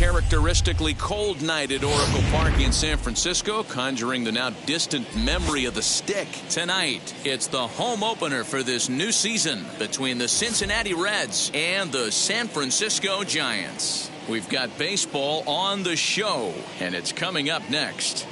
uncharacteristically cold night at Oracle Park in San Francisco, conjuring the now distant memory of the stick. Tonight, it's the home opener for this new season between the Cincinnati Reds and the San Francisco Giants. We've got baseball on the show, and it's coming up next.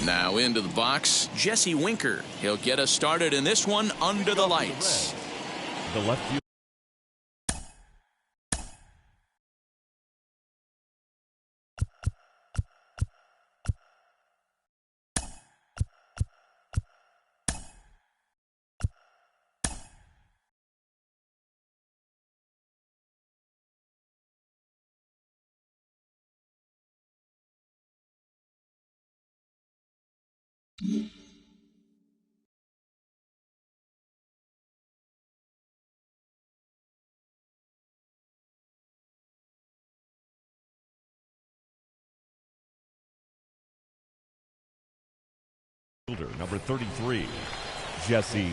Now into the box, Jesse Winker. He'll get us started in this one under the lights. The left field. Number 33, Jesse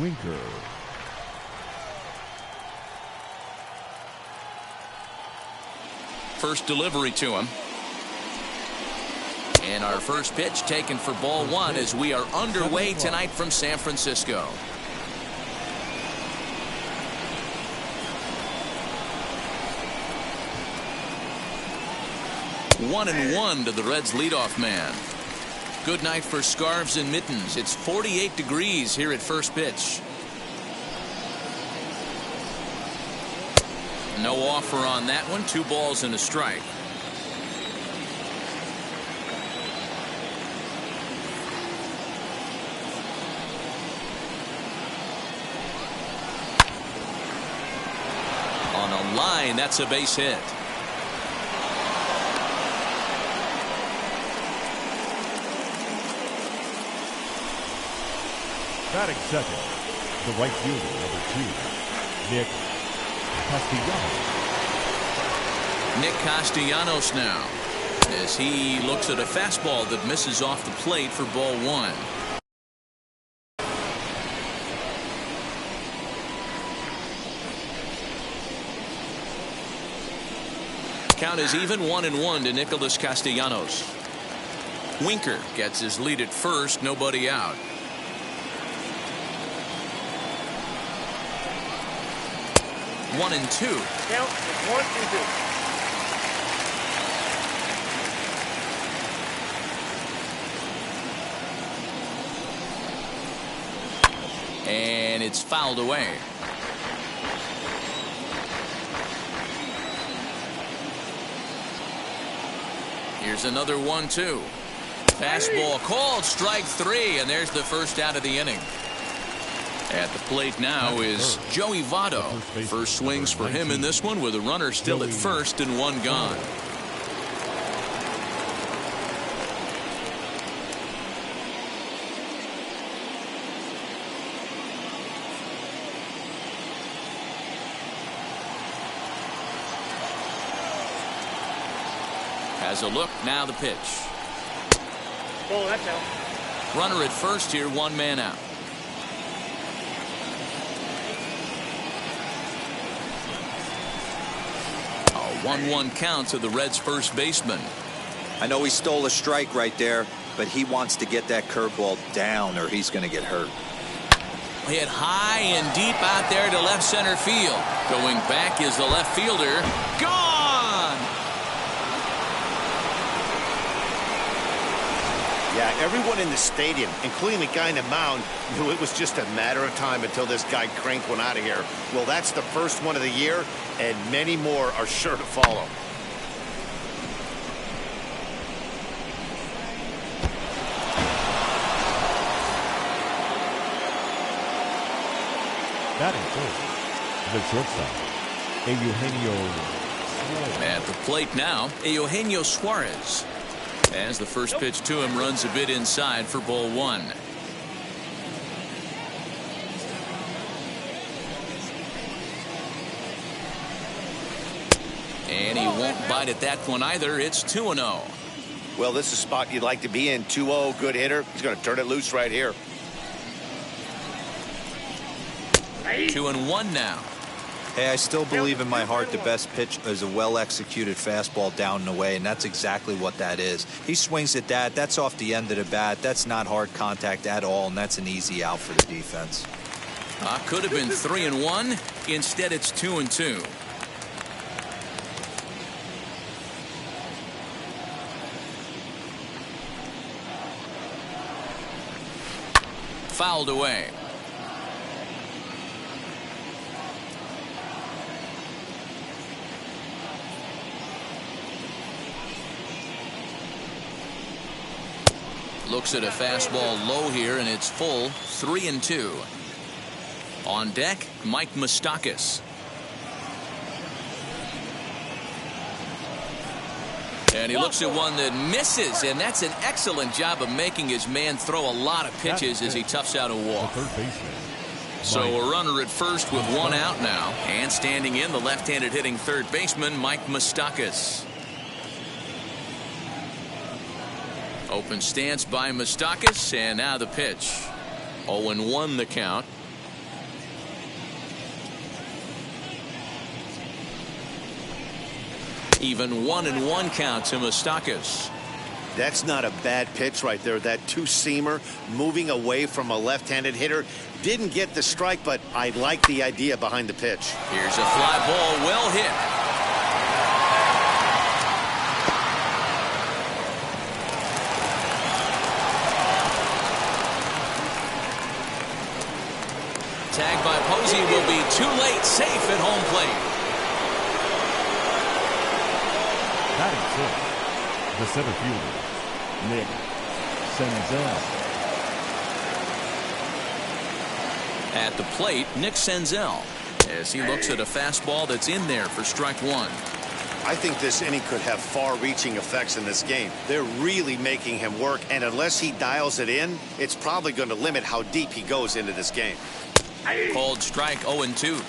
Winker. First delivery to him. And our first pitch taken for ball one as we are underway tonight from San Francisco. One and one to the Reds leadoff man. Good night for scarves and mittens. It's 48 degrees here at first pitch. No offer on that one. 2 balls and a strike. On a line, that's a base hit. Batting second, the right fielder, number 2, Nick Castellanos. Nick Castellanos now, as he looks at a fastball that misses off the plate for ball one. Count is even, 1-1 to Nicholas Castellanos. Winker gets his lead at first, nobody out. One and two. Count 1-2. And it's fouled away. Here's another 1-2. Fastball called, strike 3, and there's the first out of the inning. At the plate now is Joey Votto. First swings for him in this one with a runner still at first and one gone. Has a look, now the pitch. Oh, that's out. Runner at first here, 1 man out. A 1-1 count to the Reds' first baseman. I know he stole a strike right there, but he wants to get that curveball down or he's going to get hurt. Hit high and deep out there to left center field. Going back is the left fielder. Gone! Yeah, everyone in the stadium, including the guy in the mound, knew it was just a matter of time until this guy cranked one out of here. Well, that's the first one of the year, and many more are sure to follow. Batting first, the shortstop, Eugenio Suarez. At the plate now, Eugenio Suarez. As the first pitch to him runs a bit inside for ball one. And he won't bite at that one either. It's 2-0. Well, this is a spot you'd like to be in. 2-0, good hitter. He's going to turn it loose right here. 2-1 now. Hey, I still believe in my heart the best pitch is a well-executed fastball down and away, and that's exactly what that is. He swings at that. That's off the end of the bat. That's not hard contact at all, and that's an easy out for the defense. Could have been 3-1. Instead, it's 2-2. Fouled away. Looks at a fastball low here, and it's full. 3-2. On deck, Mike Moustakas. And he looks at one that misses, and that's an excellent job of making his man throw a lot of pitches as he toughs out a walk. So a runner at first with one out now, and standing in the left-handed hitting third baseman, Mike Moustakas. Open stance by Moustakas, and now the pitch. 0-1 the count. Even 1-1 count to Moustakas. That's not a bad pitch right there. That two-seamer moving away from a left-handed hitter. Didn't get the strike, but I like the idea behind the pitch. Here's a fly ball, well hit. Tag by Posey will be too late, safe at home plate. Batting six, the center fielder, Nick Senzel. At the plate, Nick Senzel, as he looks at a fastball that's in there for strike one. I think this inning could have far-reaching effects in this game. They're really making him work, and unless he dials it in, it's probably going to limit how deep he goes into this game. Called strike 0-2.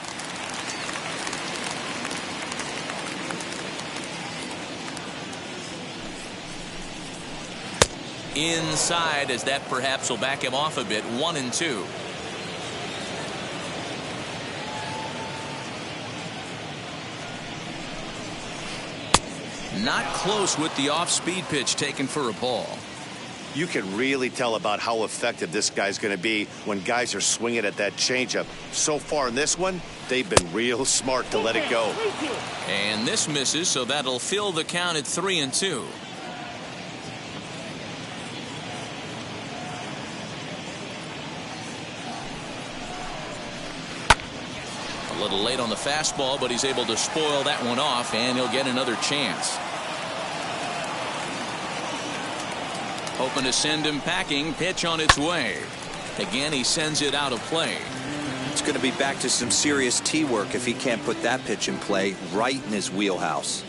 Inside, as that perhaps will back him off a bit. 1-2. Not close with the off-speed pitch taken for a ball. You can really tell about how effective this guy's going to be when guys are swinging at that changeup. So far in this one, they've been real smart to let it go. And this misses, so that'll fill the count at 3-2. A little late on the fastball, but he's able to spoil that one off, and he'll get another chance. Hoping to send him packing. Pitch on its way. Again, he sends it out of play. It's going to be back to some serious tee work if he can't put that pitch in play right in his wheelhouse.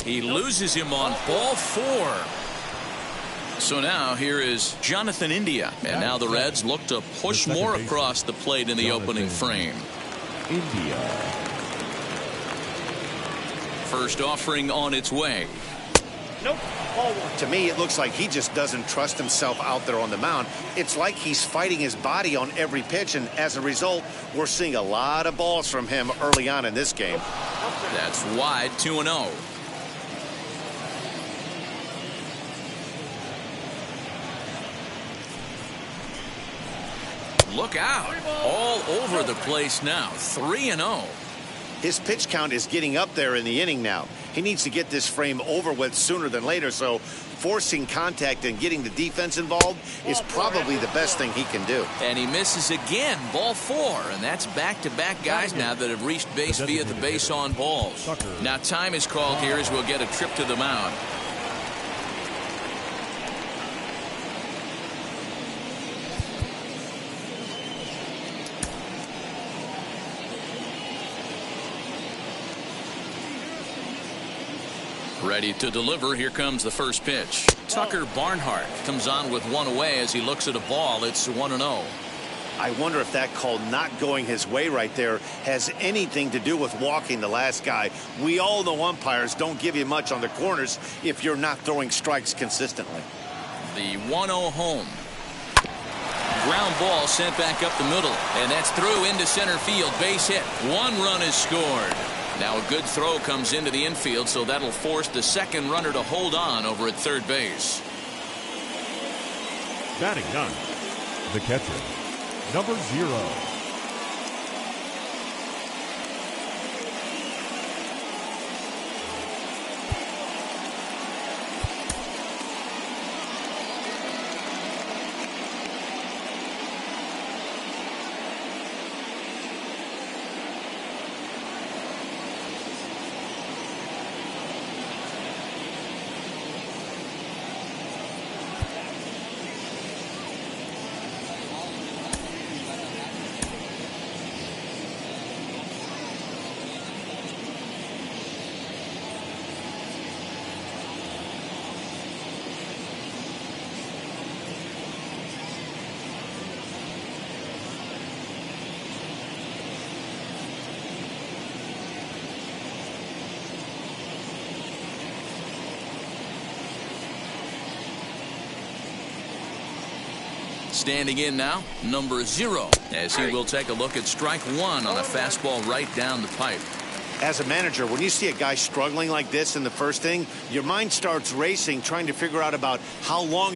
He loses him on ball 4. So now here is Jonathan India. And now the Reds look to push more across the plate in the opening frame. India. First offering on its way. Nope. Ball 1. To me, it looks like he just doesn't trust himself out there on the mound. It's like he's fighting his body on every pitch, and as a result, we're seeing a lot of balls from him early on in this game. That's wide. 2-0. Look out. All over the place now. 3-0. His pitch count is getting up there in the inning now. He needs to get this frame over with sooner than later, so forcing contact and getting the defense involved is probably the best thing he can do. And he misses again. Ball 4. And that's back-to-back guys now that have reached base via the base on balls. Now time is called here as we'll get a trip to the mound. Ready to deliver. Here comes the first pitch. Tucker Barnhart comes on with one away as he looks at a ball. It's 1-0. I wonder if that call not going his way right there has anything to do with walking the last guy. We all know umpires don't give you much on the corners if you're not throwing strikes consistently. The 1-0 home. Ground ball sent back up the middle, and that's through into center field. Base hit. 1 run is scored. Now a good throw comes into the infield, so that'll force the second runner to hold on over at third base. Batting 9th, the catcher, number 0. Standing in now, number 0, as he will take a look at strike 1 on a fastball right down the pipe. As a manager, when you see a guy struggling like this in the first inning, your mind starts racing, trying to figure out about how long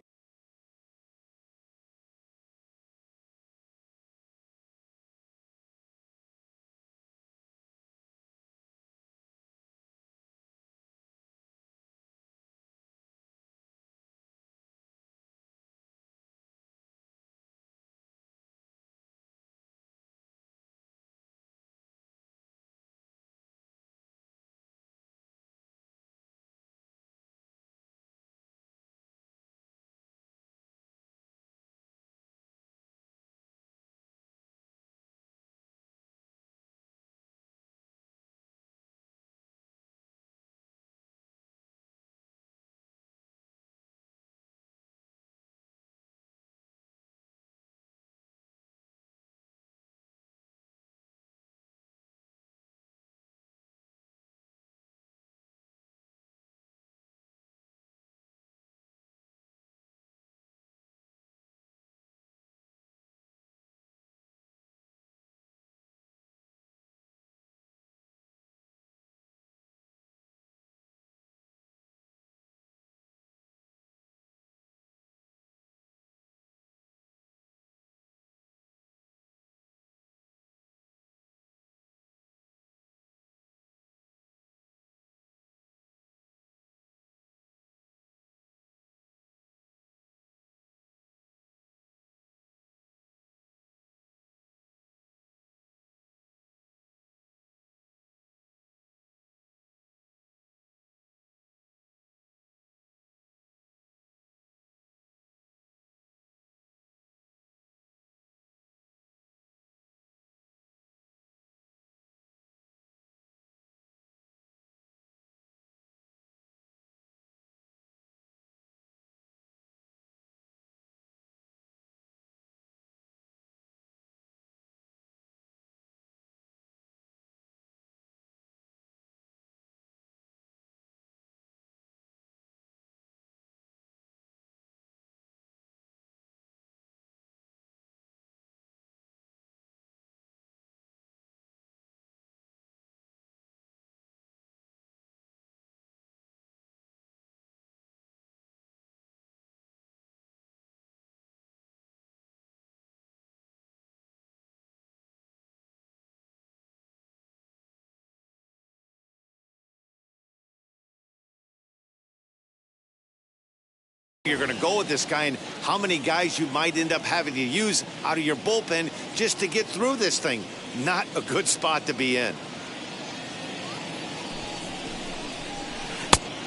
you're going to go with this guy and how many guys you might end up having to use out of your bullpen just to get through this thing. Not a good spot to be in.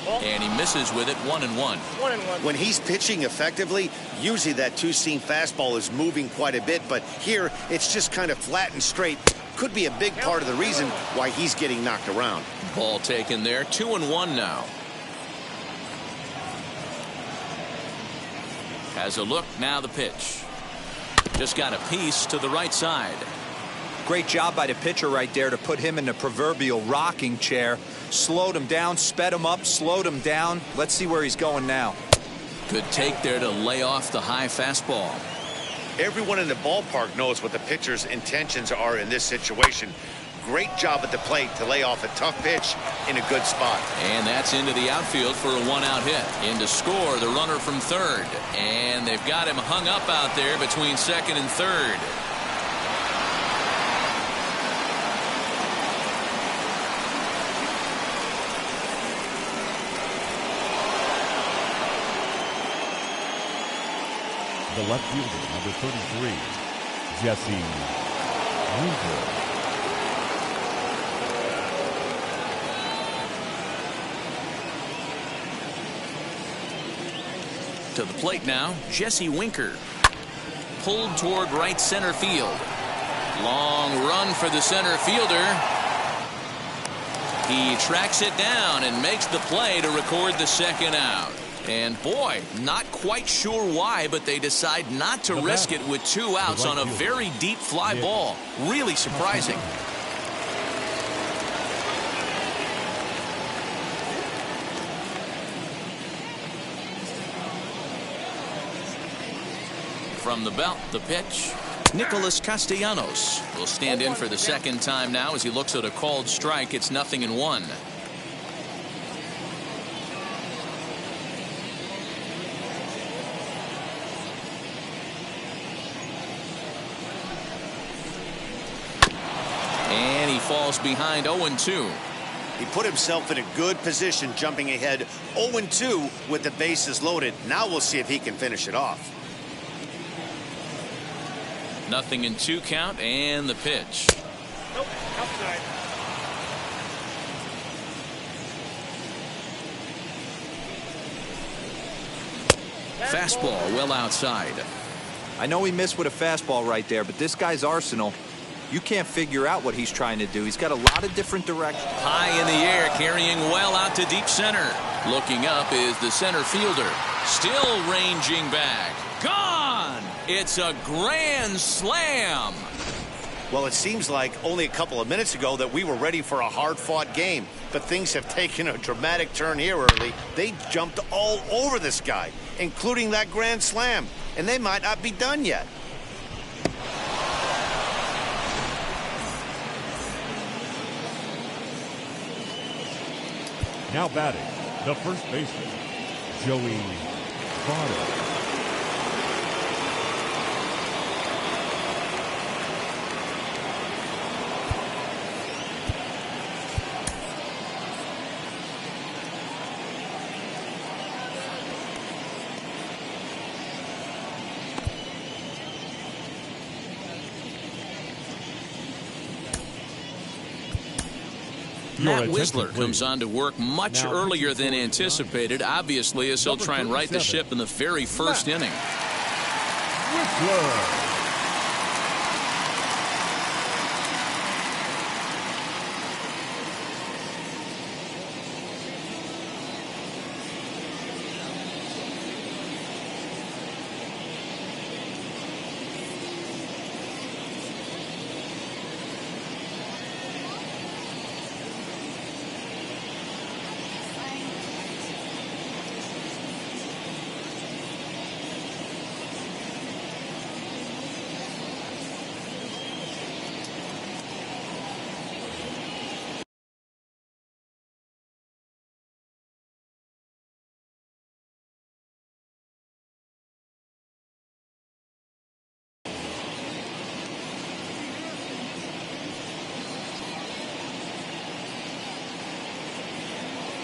And he misses with it, 1-1. When he's pitching effectively, usually that two-seam fastball is moving quite a bit, but here it's just kind of flat and straight. Could be a big part of the reason why he's getting knocked around. Ball taken there, 2-1 now. Has a look, now the pitch. Just got a piece to the right side. Great job by the pitcher right there to put him in the proverbial rocking chair. Slowed him down, sped him up, slowed him down. Let's see where he's going now. Good take there to lay off the high fastball. Everyone in the ballpark knows what the pitcher's intentions are in this situation. Great job at the plate to lay off a tough pitch in a good spot. And that's into the outfield for a one-out hit. In to score the runner from third. And they've got him hung up out there between second and third. The left fielder, number 33, Jesse Winker. To the plate now, Jesse Winker. Pulled toward right center field. Long run for the center fielder. He tracks it down and makes the play to record the second out. And boy, not quite sure why, but they decide not to risk it with 2 outs on a very deep fly ball. Really surprising. From the belt, the pitch. Nicholas Castellanos will stand in for the second time now as he looks at a called strike. It's 0-1. And he falls behind 0-2. He put himself in a good position jumping ahead 0-2 with the bases loaded. Now we'll see if he can finish it off. 0-2 count and the pitch. Nope, outside. Fastball well outside. I know he missed with a fastball right there, but this guy's arsenal, you can't figure out what he's trying to do. He's got a lot of different directions. High in the air, carrying well out to deep center. Looking up is the center fielder. Still ranging back. Gone! It's a grand slam. Well, it seems like only a couple of minutes ago that we were ready for a hard-fought game, but things have taken a dramatic turn here early. They jumped all over this guy, including that grand slam, and they might not be done yet. Now batting, the first baseman, Joey Votto. Matt Wisler comes on to work much earlier than anticipated, obviously, as he'll try and right the ship in the very first inning. Wisler.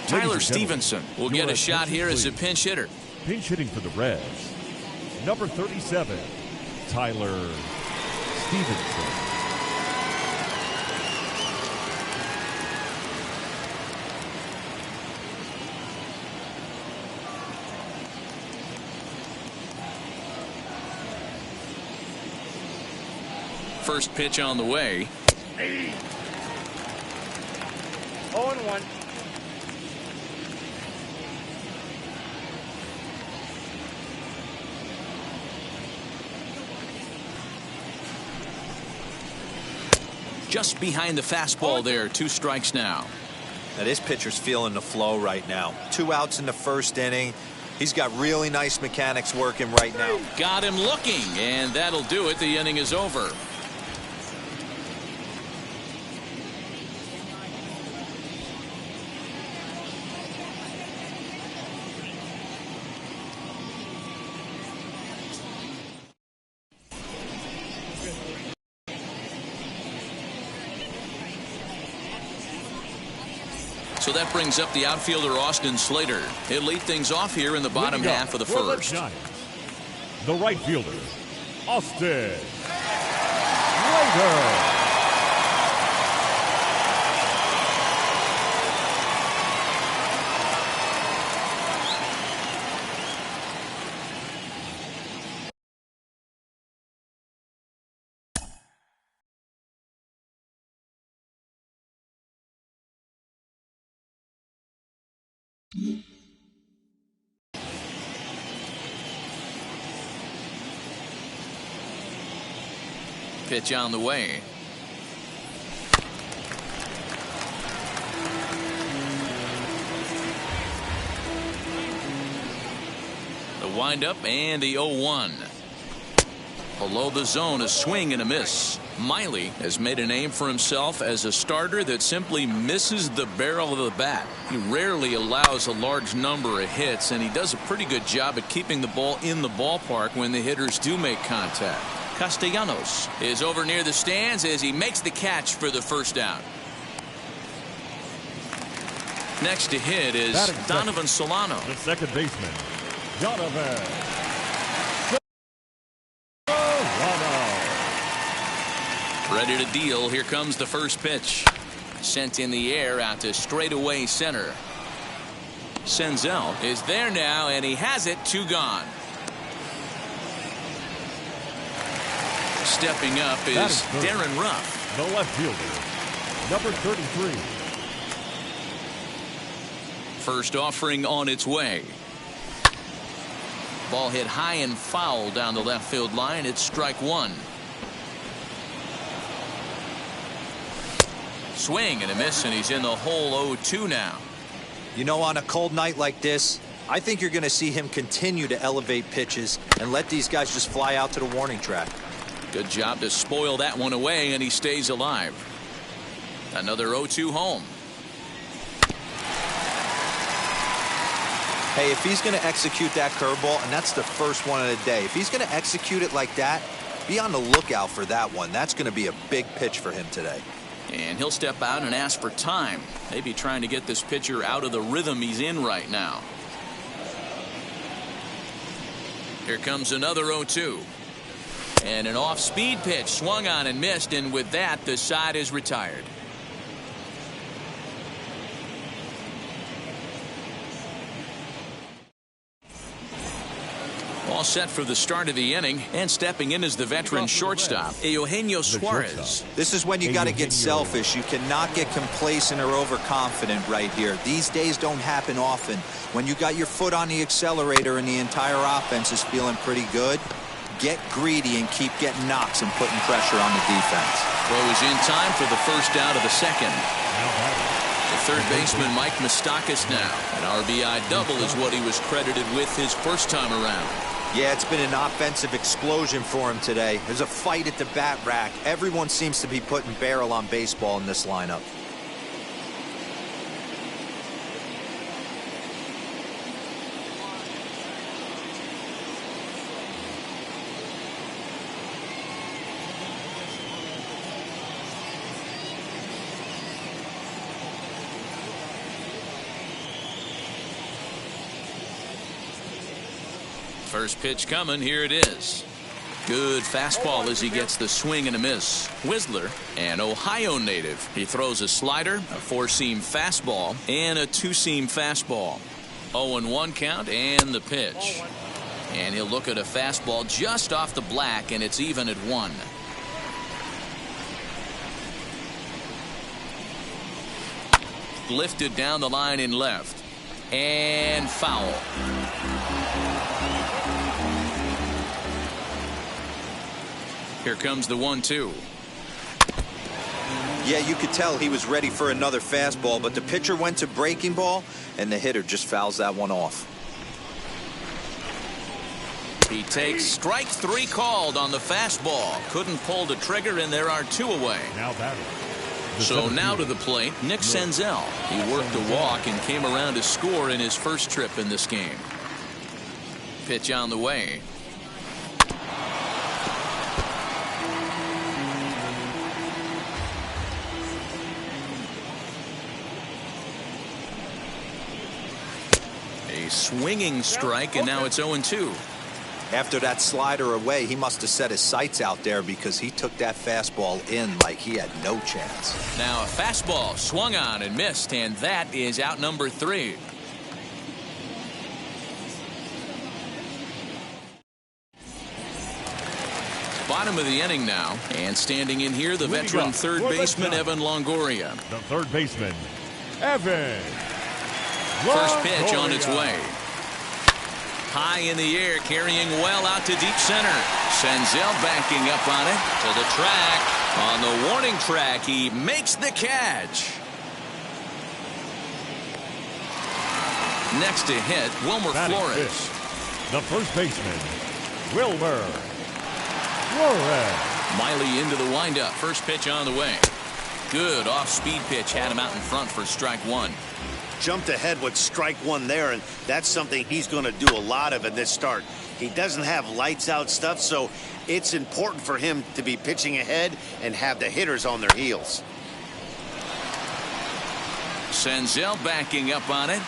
Tyler Stevenson will get a shot here as a pinch hitter. Pinch hitting for the Reds, number 37, Tyler Stevenson. First pitch on the way. 0-1. Just behind the fastball there. 2 strikes now. Now this pitcher's feeling the flow right now. 2 outs in the first inning. He's got really nice mechanics working right now. Got him looking, and that'll do it. The inning is over. So that brings up the outfielder Austin Slater. He'll lead things off here in the bottom half of the first. The right fielder, Austin Slater. Pitch on the way. The windup and the 0-1. Below the zone, a swing and a miss. Miley has made a name for himself as a starter that simply misses the barrel of the bat. He rarely allows a large number of hits, and he does a pretty good job at keeping the ball in the ballpark when the hitters do make contact. Castellanos is over near the stands as he makes the catch for the first out. Next to hit is Donovan Solano. The second baseman, Donovan Solano. Ready to deal. Here comes the first pitch. Sent in the air out to straightaway center. Senzel is there now, and he has it. 2 gone. Stepping up is Darren Ruff. The left fielder, number 33. First offering on its way. Ball hit high and foul down the left field line. It's strike 1. Swing and a miss, and he's in the hole. 0-2 now. You know, on a cold night like this, I think you're going to see him continue to elevate pitches and let these guys just fly out to the warning track. Good job to spoil that one away, and he stays alive. Another 0-2 home. Hey, if he's going to execute that curveball, and that's the first one of the day, if he's going to execute it like that, be on the lookout for that one. That's going to be a big pitch for him today. And he'll step out and ask for time. Maybe trying to get this pitcher out of the rhythm he's in right now. Here comes another 0-2. And an off-speed pitch swung on and missed, and with that, the side is retired. All set for the start of the inning, and stepping in is the veteran shortstop, Eugenio Suarez. This is when you got to get selfish. You cannot get complacent or overconfident right here. These days don't happen often. When you got your foot on the accelerator and the entire offense is feeling pretty good, get greedy and keep getting knocks and putting pressure on the defense. Throw is in time for the first out of the second. The third baseman, Mike Moustakas, now. An RBI double is what he was credited with his first time around. Yeah, it's been an offensive explosion for him today. There's a fight at the bat rack. Everyone seems to be putting barrel on baseball in this lineup. First pitch coming. Here it is. Good fastball as he gets the swing and a miss. Whistler, an Ohio native. He throws a slider, a 4-seam fastball, and a 2-seam fastball. 0-1 count and the pitch. And he'll look at a fastball just off the black, and it's even at 1. Lifted down the line in left. And foul. Here comes the 1-2. Yeah, you could tell he was ready for another fastball, but the pitcher went to breaking ball, and the hitter just fouls that one off. He takes strike 3 called on the fastball. Couldn't pull the trigger, and there are 2 away. Now batting. So now to the plate, Nick Senzel. He worked a walk and came around to score in his first trip in this game. Pitch on the way. A swinging strike, and now it's 0-2. After that slider away, he must have set his sights out there because he took that fastball in like he had no chance. Now a fastball swung on and missed, and that is out number 3. Bottom of the inning now, and standing in here, the veteran third baseman Evan Longoria. The third baseman, Evan. First pitch on its way. High in the air, carrying well out to deep center. Senzel backing up on it to the track. On the warning track, he makes the catch. Next to hit, Wilmer Flores. The first baseman, Wilmer Flores. Miley into the windup. First pitch on the way. Good off-speed pitch, had him out in front for strike 1. Jumped ahead with strike 1 there, and that's something he's going to do a lot of in this start. He doesn't have lights out stuff, so it's important for him to be pitching ahead and have the hitters on their heels. Senzel backing up on it.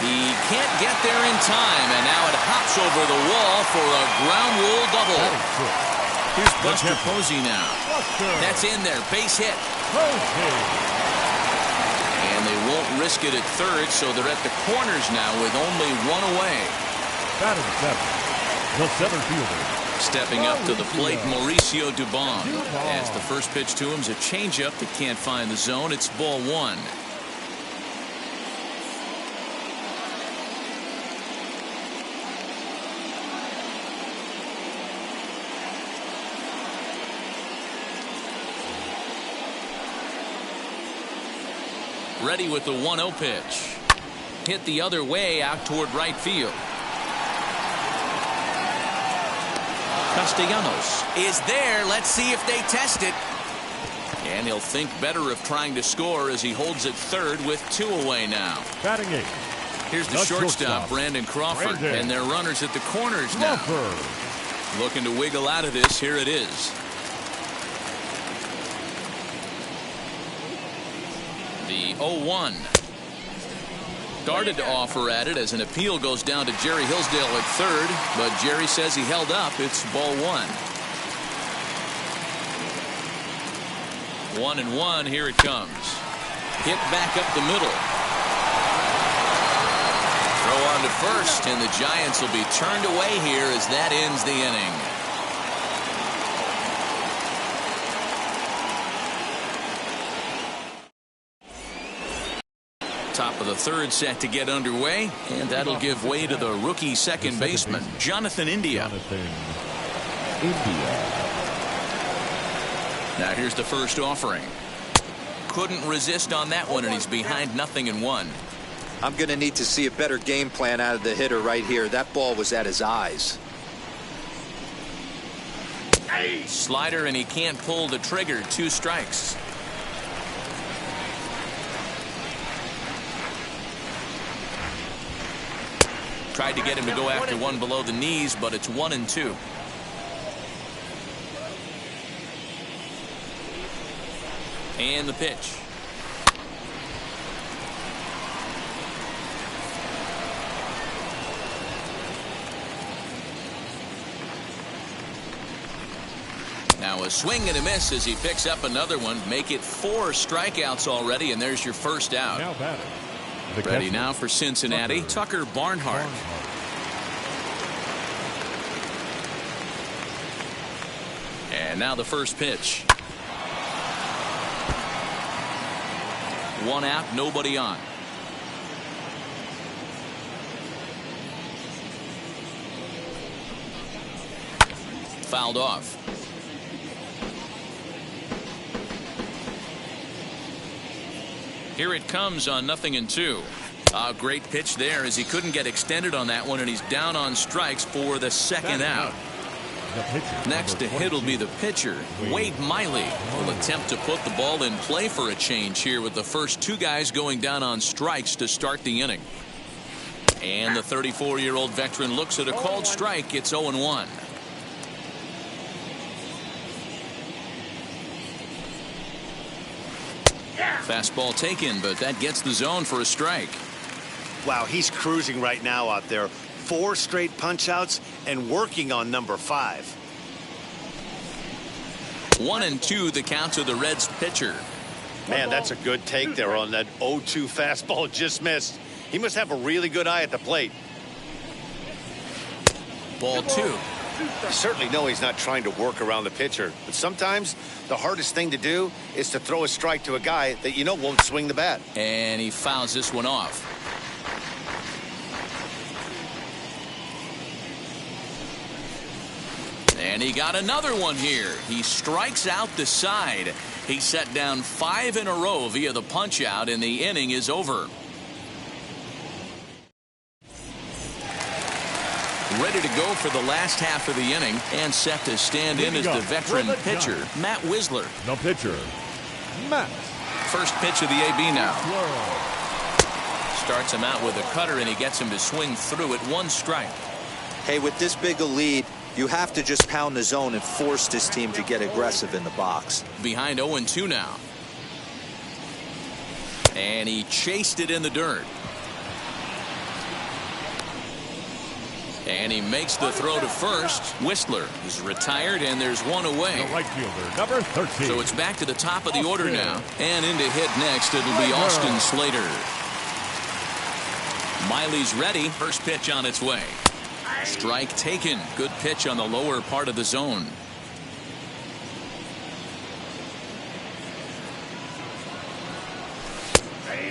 He can't get there in time, and now it hops over the wall for a ground rule double. Here's Buster Posey now. That's in there, base hit. And they won't risk it at third, so they're at the corners now with only 1 away. Batting 7, the center fielder. Stepping up to the plate, Mauricio Dubon. As the first pitch to him is a changeup that can't find the zone. It's ball 1. Ready with the 1-0 pitch. Hit the other way out toward right field. Castellanos is there. Let's see if they test it. And he'll think better of trying to score as he holds it third with 2 away now. Batting 8. Here's the shortstop, Brandon Crawford. And their runners at the corners now. Looking to wiggle out of this. Here it is. The 0-1. Started to offer at it as an appeal goes down to Jerry Hillsdale at third, but Jerry says he held up. It's ball 1. 1-1. Here it comes. Hit back up the middle. Throw on to first, and the Giants will be turned away here as that ends the inning. Top of the third set to get underway, and that'll give way to the rookie second baseman, Jonathan India. Now here's the first offering. Couldn't resist on that one, and he's behind 0-1. I'm going to need to see a better game plan out of the hitter right here. That ball was at his eyes. Slider, and he can't pull the trigger. 2 strikes. Tried to get him to go after one below the knees, but it's 1-2. And the pitch. Now a swing and a miss as he picks up another one. Make it 4 strikeouts already, and there's your first out. Now batting. Ready now for Cincinnati, Tucker Barnhart. And now the first pitch. 1 out, nobody on. Fouled off. Here it comes on 0-2. A great pitch there as he couldn't get extended on that one, and he's down on strikes for the second out. Next to hit will be the pitcher, Wade Miley. Will attempt to put the ball in play for a change here with the first two guys going down on strikes to start the inning. And the 34-year-old veteran looks at a called strike. It's 0-1. Fastball taken, but that gets the zone for a strike. Wow, he's cruising right now out there. 4 straight punch-outs and working on number 5. 1-2 the count to the Reds pitcher. Man, that's a good take there on that 0-2 fastball just missed. He must have a really good eye at the plate. Ball 2. You certainly know he's not trying to work around the pitcher, but sometimes the hardest thing to do is to throw a strike to a guy that you know won't swing the bat. And he fouls this one off. And he got another one here. He strikes out the side. He set down 5 in a row via the punch out, and the inning is over. Ready to go for the last half of the inning, and set to stand in as the veteran pitcher, Matt Wisler. The pitcher, Matt. First pitch of the AB now. Starts him out with a cutter, and he gets him to swing through at 1 strike. Hey, with this big a lead, you have to just pound the zone and force this team to get aggressive in the box. Behind 0-2 now. And he chased it in the dirt. And he makes the throw to first. Whistler is retired, and there's one away. The right fielder, number 13. So it's back to the top of the order now. And in to hit next, it'll be Austin Slater. Miley's ready. First pitch on its way. Strike taken. Good pitch on the lower part of the zone.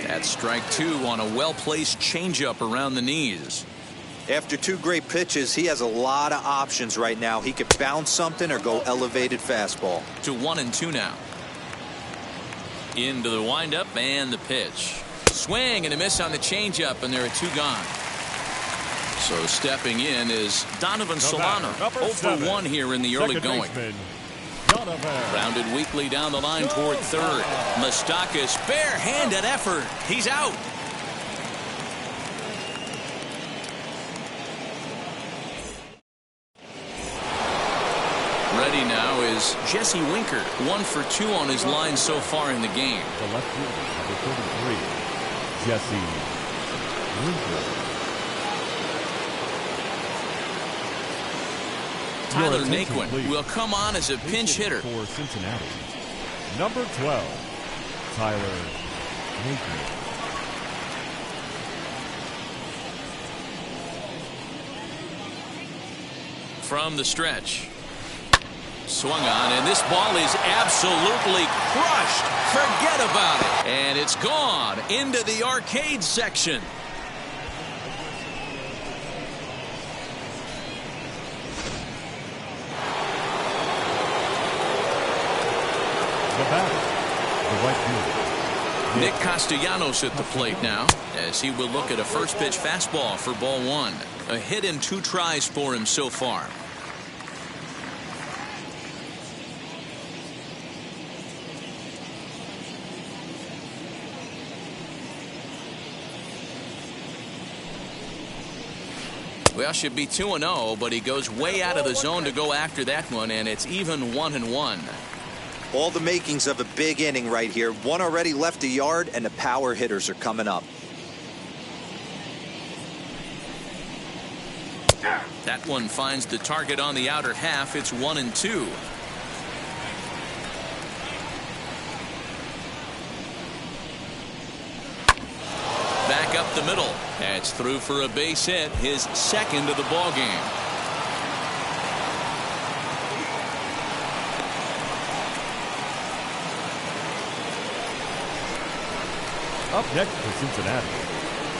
That's strike 2 on a well-placed changeup around the knees. After 2 great pitches, he has a lot of options right now. He could bounce something or go elevated fastball. To 1-2 now. Into the windup and the pitch. Swing and a miss on the changeup, and there are 2 gone. So stepping in is Donovan Solano. 0-for-1 here in the early going. Rounded weakly down the line toward third. Moustakas, bare-handed effort. He's out. Ready now is Jesse Winker. 1 for 2 on his line so far in the game. The left fielder, number 33, Jesse Winker. Tyler Naquin will come on as a pinch hitter. For Cincinnati, number 12, Tyler Naquin. From the stretch. Swung on, and this ball is absolutely crushed. Forget about it. And it's gone into the arcade section. The batter, the right fielder, Nick Castellanos at the plate now, as he will look at a first pitch fastball for ball 1. A hit in 2 tries for him so far. Well, should be 2-0, but he goes way out of the zone to go after that one, and it's even 1-1. All the makings of a big inning right here. 1 already left the yard, and the power hitters are coming up. That one finds the target on the outer half. It's 1-2. Back up the middle. That's through for a base hit, his second of the ball game. Up next for Cincinnati,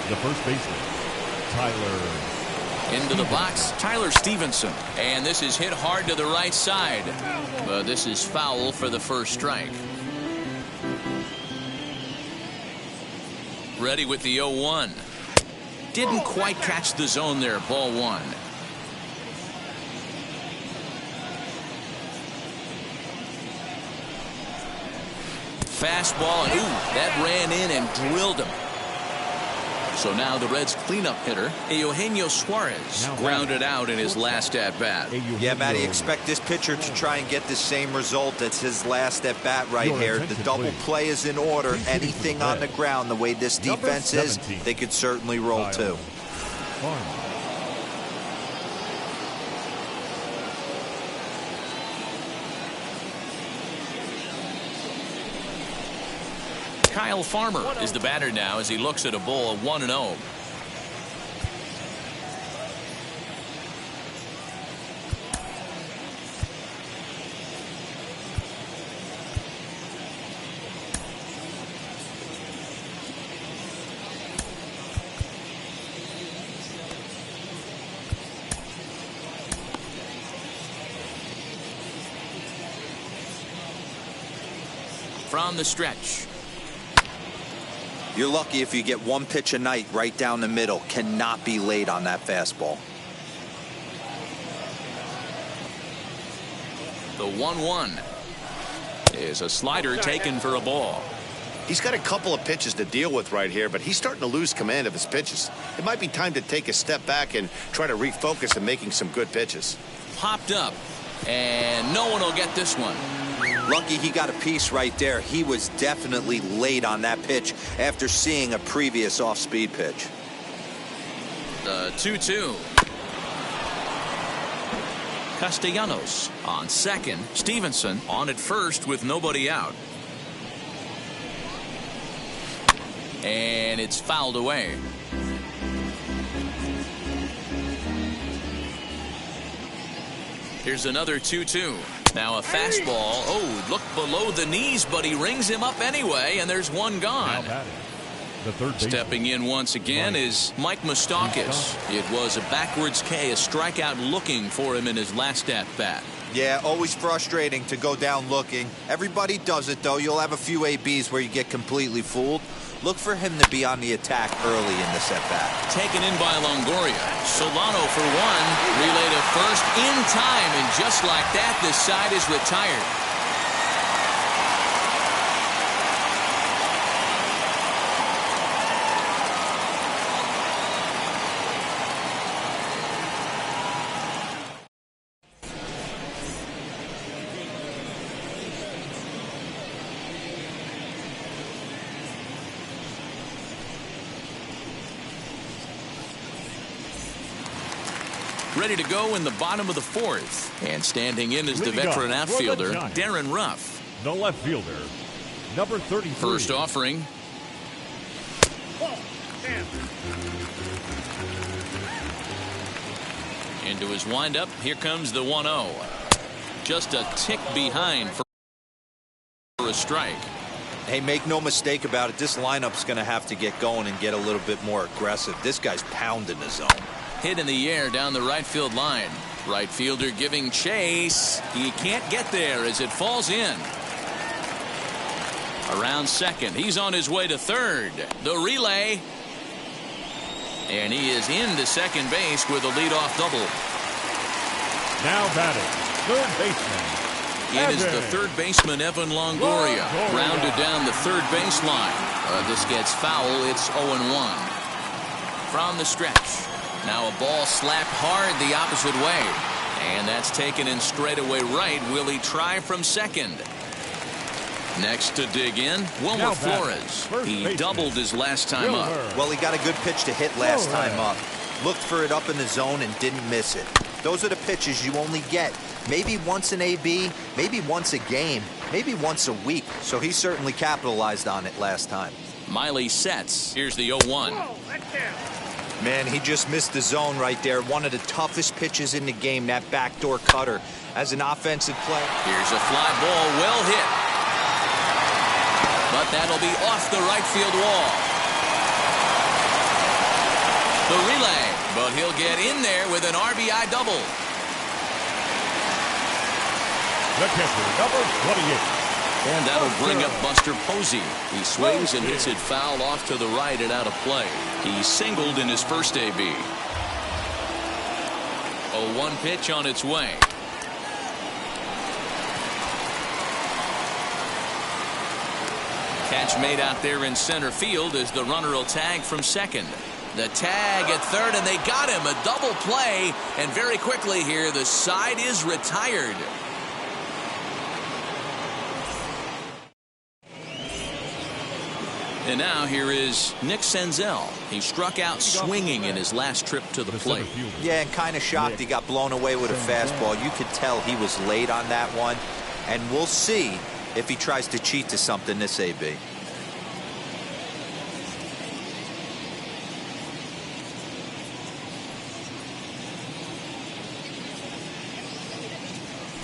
the first baseman, Tyler. Into the box, Tyler Stevenson. And this is hit hard to the right side. But this is foul for the first strike. Ready with the 0-1. Didn't quite catch the zone there. Ball one. Fastball, and that ran in and drilled him. So now the Reds' cleanup hitter, Eugenio Suarez, grounded out in his last at-bat. Yeah, Matty, expect this pitcher to try and get the same result as his last at-bat right here. The double play is in order. Anything on the ground, the way this defense is, they could certainly roll too. Kyle Farmer is the batter now as he looks at a ball of 1-0. From the stretch. You're lucky if you get one pitch a night right down the middle. Cannot be late on that fastball. The 1-1 is a slider taken for a ball. He's got a couple of pitches to deal with right here, but he's starting to lose command of his pitches. It might be time to take a step back and try to refocus on making some good pitches. Popped up, and no one will get this one. Lucky he got a piece right there. He was definitely late on that pitch after seeing a previous off-speed pitch. The 2-2. Castellanos on second. Stevenson on at first with nobody out. And it's fouled away. Here's another 2-2. Now a fastball. Oh, look below the knees, but he rings him up anyway, and there's one gone. The third Stepping in once again is Mike Moustakas. It was a backwards K, a strikeout looking for him in his last at-bat. Yeah, always frustrating to go down looking. Everybody does it, though. You'll have a few ABs where you get completely fooled. Look for him to be on the attack early in this at-bat. Taken in by Longoria. Solano for one. Relay to first in time, and just like that, this side is retired. Ready to go in the bottom of the fourth. And standing in is the veteran outfielder, Darren Ruff. The left fielder, number 33. First offering. Into his windup. Here comes the 1-0. Just a tick behind for a strike. Hey, make no mistake about it. This lineup's going to have to get going and get a little bit more aggressive. This guy's pounding the zone. Hit in the air down the right field line. Right fielder giving chase. He can't get there as it falls in. Around second. He's on his way to third. The relay. And he is into second base with a leadoff double. Now batting, third baseman. It is the third baseman, Evan Longoria. Grounded down the third baseline. This gets foul. It's 0-1. From the stretch. Now a ball slapped hard the opposite way. And that's taken in straightaway right. Will he try from second? Next to dig in, Wilmer Flores. He doubled his last time up. Well, he got a good pitch to hit last time up. Looked for it up in the zone and didn't miss it. Those are the pitches you only get maybe once an AB, maybe once a game, maybe once a week. So he certainly capitalized on it last time. Miley sets. Here's the 0-1. Man, he just missed the zone right there. One of the toughest pitches in the game, that backdoor cutter. As an offensive play. Here's a fly ball, well hit. But that'll be off the right field wall. The relay, but he'll get in there with an RBI double. The catcher, number 28. And that'll bring up Buster Posey. He swings and hits it foul off to the right and out of play. He singled in his first AB. 0-1 pitch on its way. Catch made out there in center field as the runner will tag from second. The tag at third, and they got him. A double play, and very quickly here, the side is retired. And now here is Nick Senzel. He struck out swinging in his last trip to the plate. Yeah, and kind of shocked he got blown away with a fastball. You could tell he was late on that one, and we'll see if he tries to cheat to something this AB.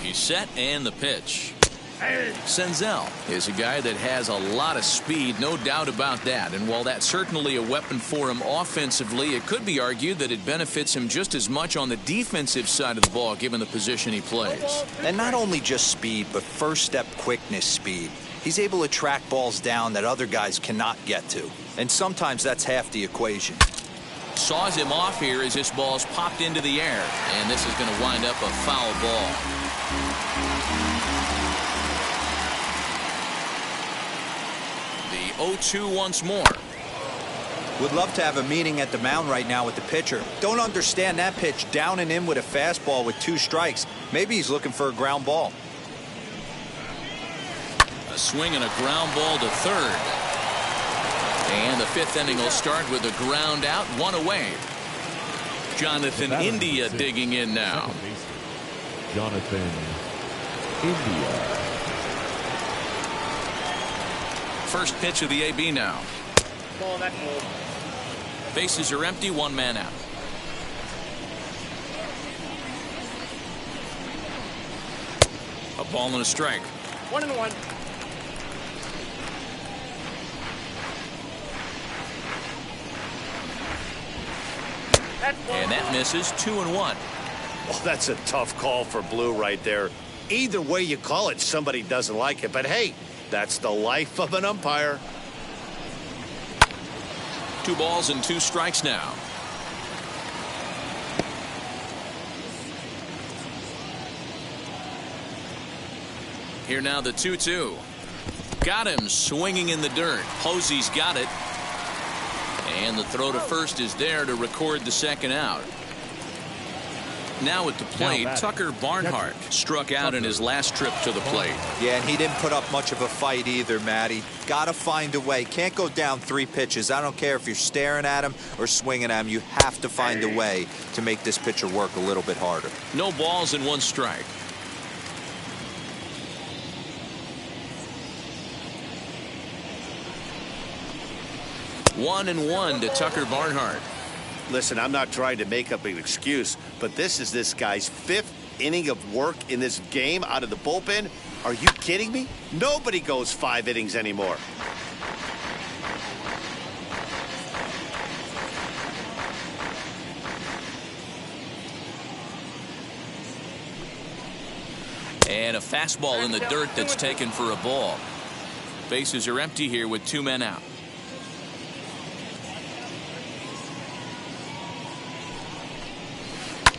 He's set, and the pitch. Senzel is a guy that has a lot of speed, no doubt about that. And while that's certainly a weapon for him offensively, it could be argued that it benefits him just as much on the defensive side of the ball, given the position he plays. And not only just speed, but first step quickness speed. He's able to track balls down that other guys cannot get to. And sometimes that's half the equation. Saws him off here as this ball's popped into the air. And this is going to wind up a foul ball. The 0-2 once more. Would love to have a meeting at the mound right now with the pitcher. Don't understand that pitch down and in with a fastball with 2 strikes. Maybe he's looking for a ground ball. A swing and a ground ball to third. And the 5th inning will start with a ground out, 1 away. Jonathan India digging in now. Jonathan India. First pitch of the AB now. Ball that move. Bases are empty, 1 man out. A ball and a strike. 1-1. And that misses. 2-1. Well, that's a tough call for Blue right there. Either way you call it, somebody doesn't like it. But hey, that's the life of an umpire. 2 balls and 2 strikes now. Here now the 2-2. Got him swinging in the dirt. Posey's got it. And the throw to first is there to record the second out. Now at the plate, Tucker Barnhart struck out in his last trip to the plate. Yeah, and he didn't put up much of a fight either, Matty. Got to find a way. Can't go down 3 pitches. I don't care if you're staring at him or swinging at him. You have to find a way to make this pitcher work a little bit harder. No balls and 1 strike. One and 1 to Tucker Barnhart. Listen, I'm not trying to make up an excuse, but this is this guy's 5th inning of work in this game out of the bullpen. Are you kidding me? Nobody goes 5 innings anymore. And a fastball in the dirt that's taken for a ball. Bases are empty here with 2 men out.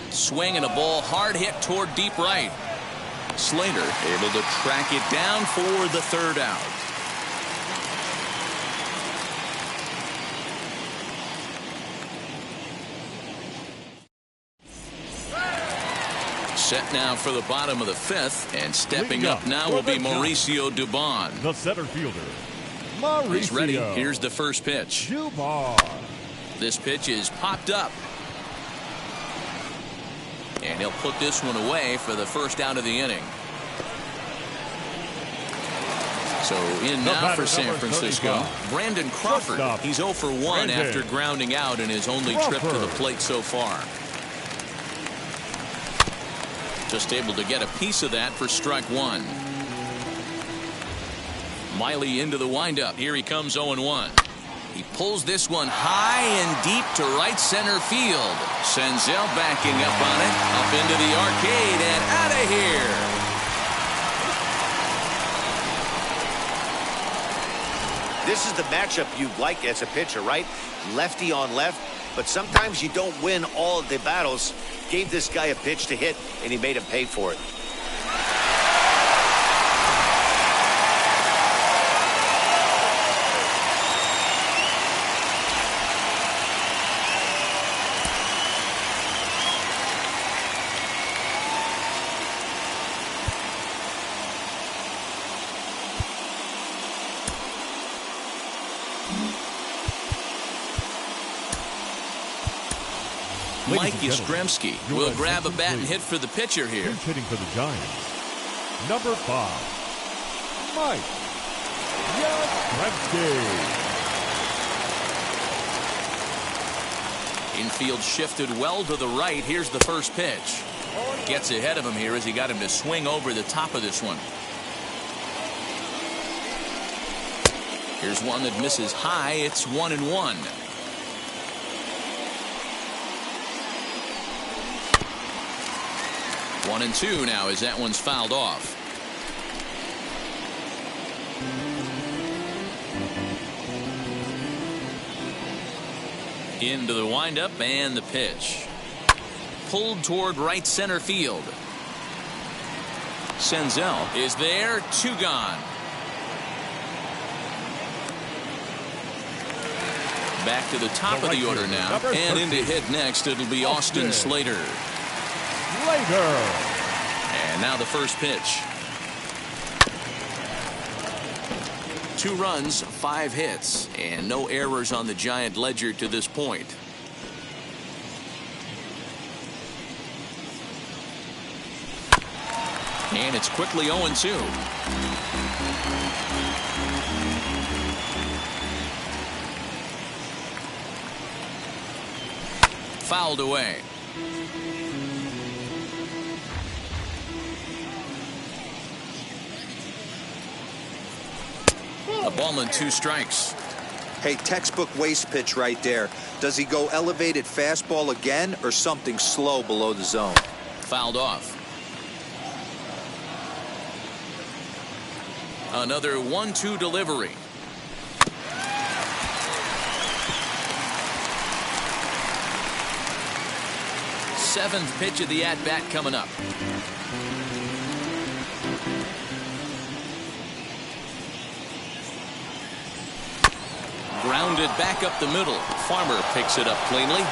Swing and a ball hard hit toward deep right. Slater able to track it down for the 3rd out. Set now for the bottom of the 5th, and stepping up now will be Mauricio Dubon. The center fielder, Mauricio. He's ready. Here's the first pitch. Dubon. This pitch is popped up. And he'll put this one away for the first out of the inning. So in now for San Francisco, Brandon Crawford. He's 0 for 1 after grounding out in his only trip to the plate so far. Just able to get a piece of that for strike 1. Miley into the windup. Here he comes 0-1. He pulls this one high and deep to right center field. Senzel backing up on it, up into the arcade and out of here. This is the matchup you like as a pitcher, right? Lefty on left, but sometimes you don't win all of the battles. Gave this guy a pitch to hit, and he made him pay for it. Mike Yastrzemski will grab a bat and hit for the pitcher here. Pinch hitting for the Giants. Number 5, Mike Yastrzemski. Infield shifted well to the right. Here's the first pitch. Gets ahead of him here as he got him to swing over the top of this one. Here's one that misses high. It's 1-1. One and two now as that one's fouled off. Into the windup and the pitch. Pulled toward right center field. Senzel is there. 2 gone. Back to the top of the order now. And in to hit next, it'll be Austin Slater. And now the first pitch. 2 runs, 5 hits, and no errors on the Giant ledger to this point. And it's quickly 0-2. Fouled away. A ball and 2 strikes. Hey, textbook waste pitch right there. Does he go elevated fastball again or something slow below the zone? Fouled off. Another 1-2 delivery. Seventh pitch of the at-bat coming up. Grounded back up the middle. Farmer picks it up cleanly.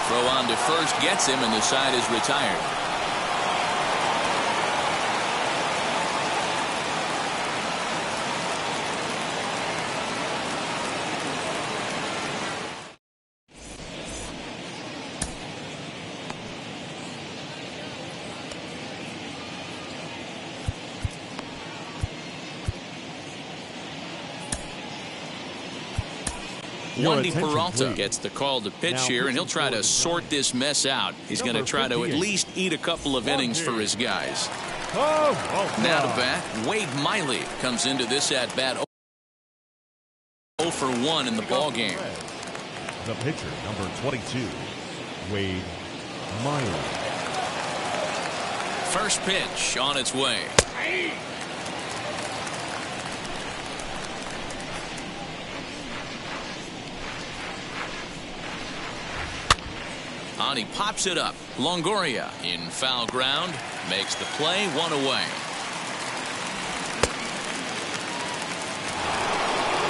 Throw on to first gets him, and the side is retired. Wandy Peralta gets the call to pitch here, and he'll try to sort this mess out. He's going to try to at least eat a couple of innings for his guys. Now to bat, Wade Miley comes into this at bat 0 for 1 in the ball game. The pitcher, number 22, Wade Miley. First pitch on its way. On he pops it up. Longoria in foul ground makes the play, 1 away.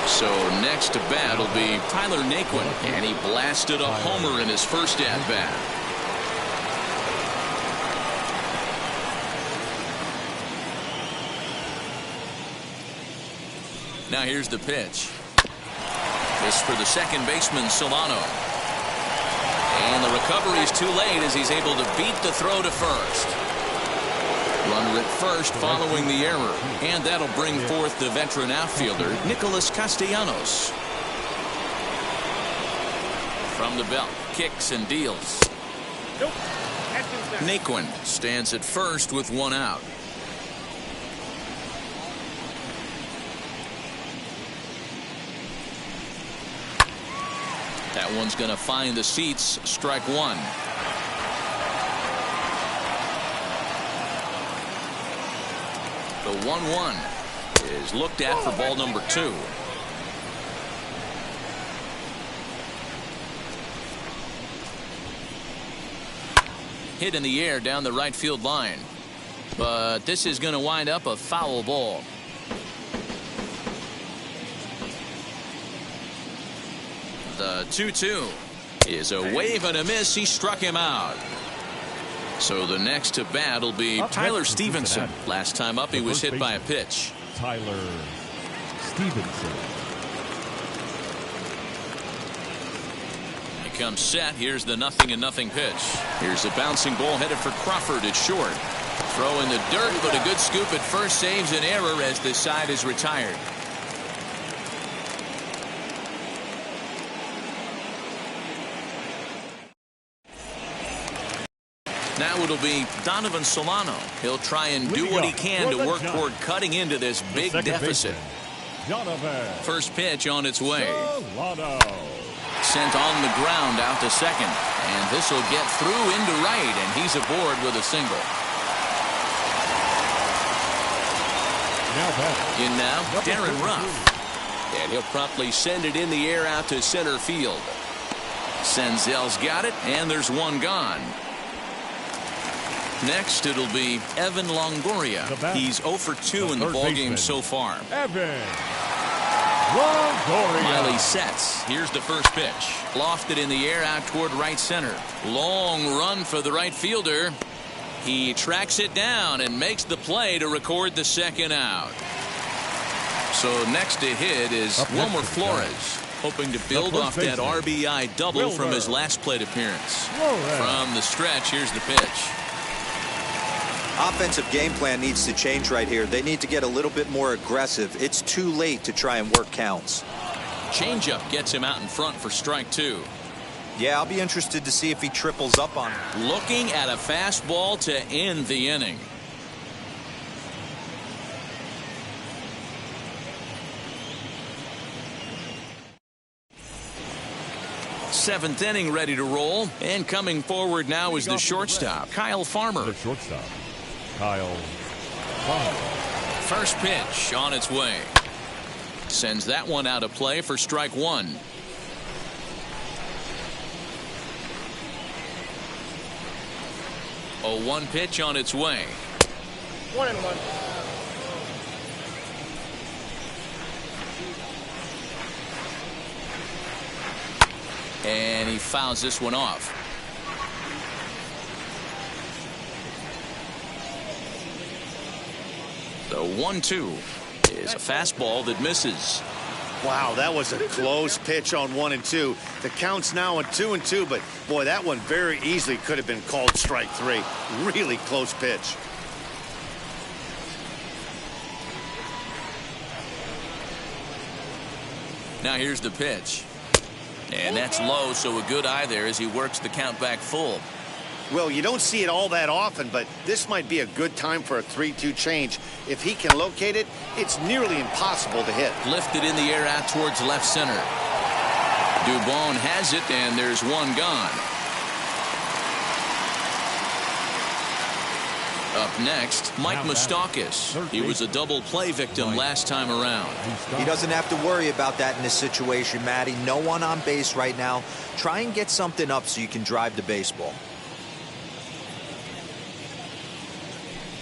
So next to bat will be Tyler Naquin, and he blasted a homer in his first at bat. Now here's the pitch. This for the second baseman, Solano. And the recovery is too late as he's able to beat the throw to first. Runner at first following the error. And that'll bring forth the veteran outfielder, Nicholas Castellanos. From the belt, kicks and deals. Naquin stands at first with 1 out. That one's going to find the seats. Strike 1. The 1-1 is looked at for ball number 2. hit in the air down the right field line. But this is going to wind up a foul ball. The 2-2 is a wave and a miss. He struck him out. So the next to bat will be Tyler Stevenson. Last time up, he was hit by a pitch. Tyler Stevenson. He comes set. Here's the 0-0 pitch. Here's a bouncing ball headed for Crawford at short. Throw in the dirt, but a good scoop at first saves an error as the side is retired. Now it'll be Donovan Solano. He'll try and do what he can to work toward cutting into this big deficit. First pitch on its way. Sent on the ground out to second. And this will get through into right, and he's aboard with a single. In now, Darren Ruff. And he'll promptly send it in the air out to center field. Senzel's got it, and there's one gone. Next, it'll be Evan Longoria. He's 0 for 2 in the ballgame so far. Evan Longoria. Miley sets. Here's the first pitch. Lofted in the air out toward right center. Long run for the right fielder. He tracks it down and makes the play to record the second out. So next to hit is Wilmer Flores, hoping to build off that RBI double from his last plate appearance. From the stretch, here's the pitch. Offensive game plan needs to change right here. They need to get a little bit more aggressive. It's too late to try and work counts. Changeup gets him out in front for strike 2. Yeah, I'll be interested to see if he triples up on it. Looking at a fastball to end the inning. Seventh inning ready to roll. And coming forward now is the shortstop, Kyle Farmer. The shortstop, Kyle Farmer. First pitch on its way. Sends that one out of play for strike 1. A 1 pitch on its way. 1-1. And he fouls this one off. The 1-2 is a fastball that misses. Wow, that was a close pitch on 1 and 2. The count's now at 2 and 2, but boy, that one very easily could have been called strike 3. Really close pitch. Now here's the pitch. And that's low, so a good eye there as he works the count back full. Well, you don't see it all that often, but this might be a good time for a 3-2 change. If he can locate it, it's nearly impossible to hit. Lifted in the air out towards left center. Dubon has it, and there's one gone. Up next, Mike Moustakas. He was a double play victim last time around. He doesn't have to worry about that in this situation, Matty. No one on base right now. Try and get something up so you can drive the baseball.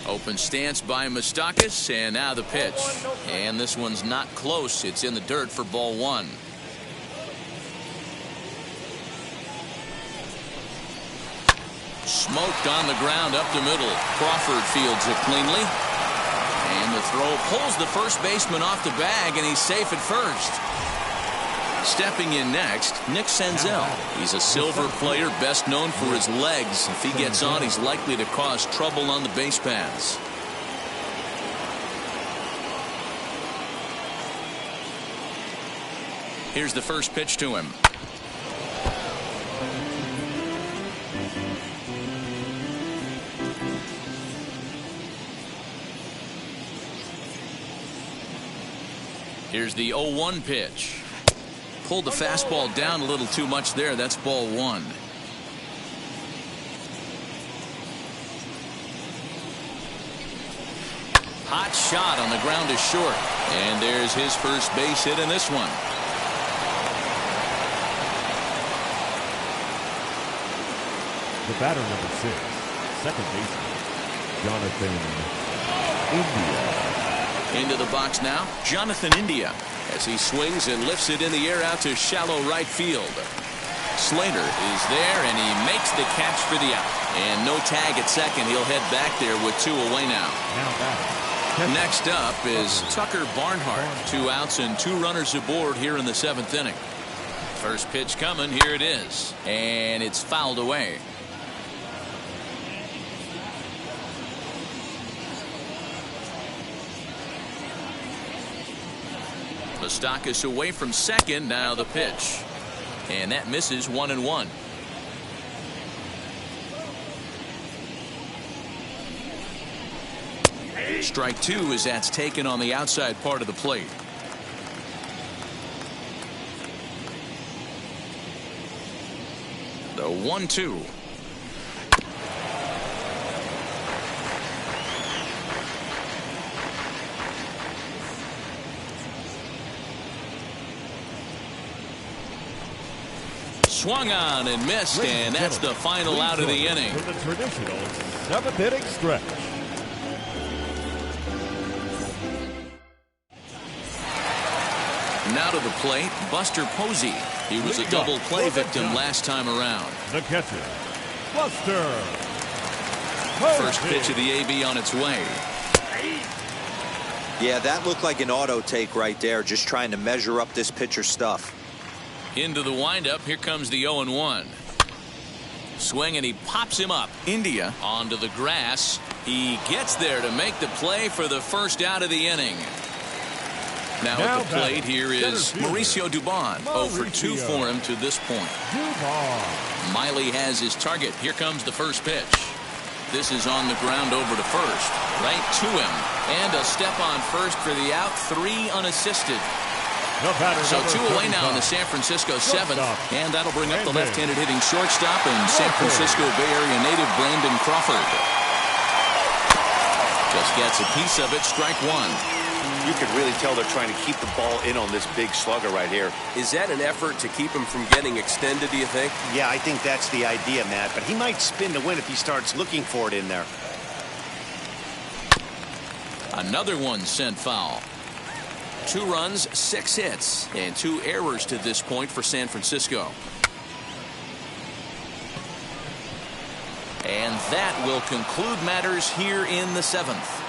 Open stance by Moustakas, and now the pitch. And this one's not close. It's in the dirt for ball 1. Smoked on the ground up the middle. Crawford fields it cleanly. And the throw pulls the first baseman off the bag, and he's safe at first. Stepping in next, Nick Senzel. He's a silver player best known for his legs. If he gets on, he's likely to cause trouble on the base paths. Here's the first pitch to him. Here's the 0-1 pitch. Pulled the fastball down a little too much there. That's ball 1. Hot shot on the ground is short. And there's his first base hit in this one. The batter, number 6. second baseman, Jonathan India. Into the box now, Jonathan India, as he swings and lifts it in the air out to shallow right field. Slater is there, and he makes the catch for the out. And no tag at second. He'll head back there with 2 away now. Next up is Tucker Barnhart. 2 outs and 2 runners aboard here in the 7th inning. First pitch coming. Here it is. And it's fouled away. Moustakas away from second. Now the pitch. And that misses 1-1. Strike 2 as that's taken on the outside part of the plate. The 1-2. Swung on and missed, and that's the final out of the inning. For the traditional 7th inning stretch. Now to the plate, Buster Posey. He was a double play victim last time around. The catcher, Buster Posey. First pitch of the AB on its way. Yeah, that looked like an auto take right there, just trying to measure up this pitcher's stuff. Into the windup, here comes the 0-1. Swing, and he pops him up. India onto the grass. He gets there to make the play for the first out of the inning. Now at the plate here is Mauricio Dubon. 0 for 2 for him to this point. Miley has his target. Here comes the first pitch. This is on the ground over to first. Right to him. And a step on first for the out. 3 unassisted. So 2 away now in the San Francisco 7th. And that'll bring up the left-handed hitting shortstop and San Francisco Bay Area native Brandon Crawford. Just gets a piece of it. Strike 1. You can really tell they're trying to keep the ball in on this big slugger right here. Is that an effort to keep him from getting extended, do you think? Yeah, I think that's the idea, Matt. But he might spin to win if he starts looking for it in there. Another one sent foul. 2 runs, 6 hits, and 2 errors to this point for San Francisco. And that will conclude matters here in the 7th.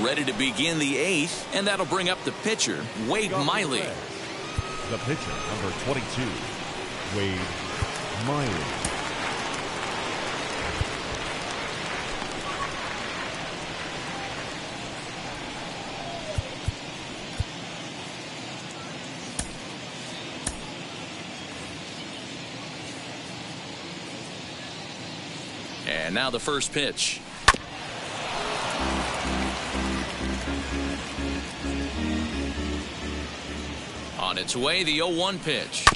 Ready to begin the 8th, and that'll bring up the pitcher, Wade Miley. The pitcher, number 22, Wade Miley. And now the first pitch. On its way, the 0-1 pitch.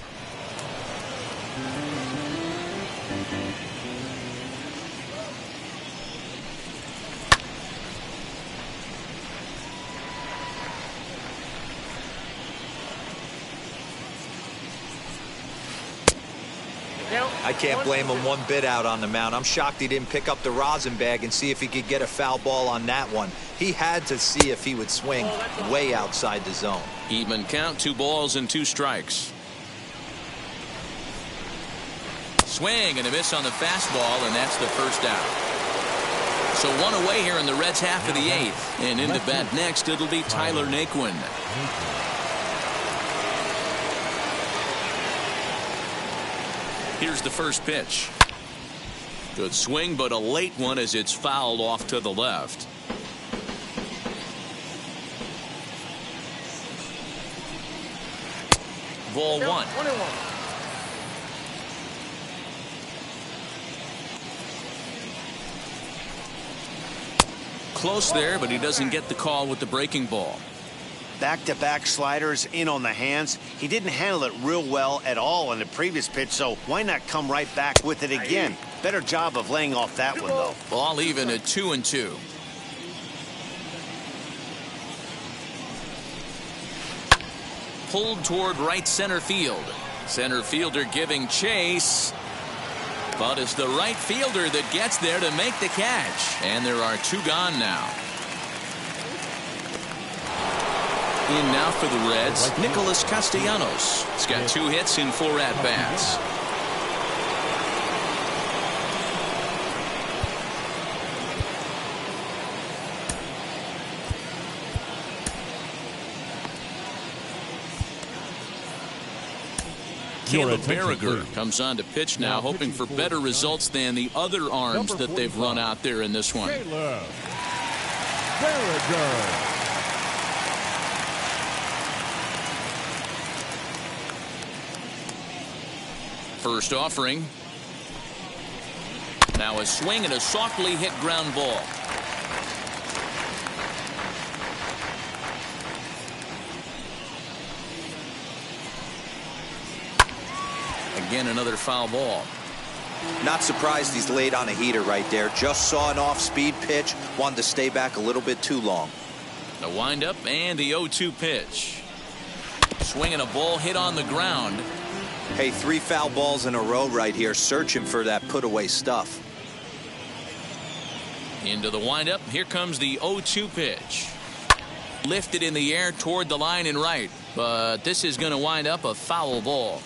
I can't blame him one bit out on the mound. I'm shocked he didn't pick up the rosin bag and see if he could get a foul ball on that one. He had to see if he would swing way outside the zone. Even count, 2 balls and 2 strikes. Swing and a miss on the fastball, and that's the first out. So 1 away here in the Reds' half of the 8th. And into bat next, it'll be Tyler Naquin. Here's the first pitch. Good swing, but a late one as it's fouled off to the left. Ball 1. 1-1. Close there, but he doesn't get the call with the breaking ball. Back-to-back sliders in on the hands. He didn't handle it real well at all in the previous pitch, so why not come right back with it again? Better job of laying off that one, though. Ball even at 2-2. pulled toward right center field. Center fielder giving chase. But it's the right fielder that gets there to make the catch. And there are 2 gone now. In now for the Reds, Nicholas Castellanos. He's got 2 hits in 4 at-bats. Caleb Berriger comes on to pitch now, hoping for better results than the other arms that they've run out there in this one. Caleb Berriger. First offering. Now a swing and a softly hit ground ball. Again, another foul ball. Not surprised he's laid on a heater right there. Just saw an off-speed pitch. Wanted to stay back a little bit too long. The windup and the 0-2 pitch. Swinging a ball hit on the ground. Hey, 3 foul balls in a row right here, searching for that put-away stuff. Into the windup. Here comes the 0-2 pitch. Lifted in the air toward the line and right. But this is going to wind up a foul ball.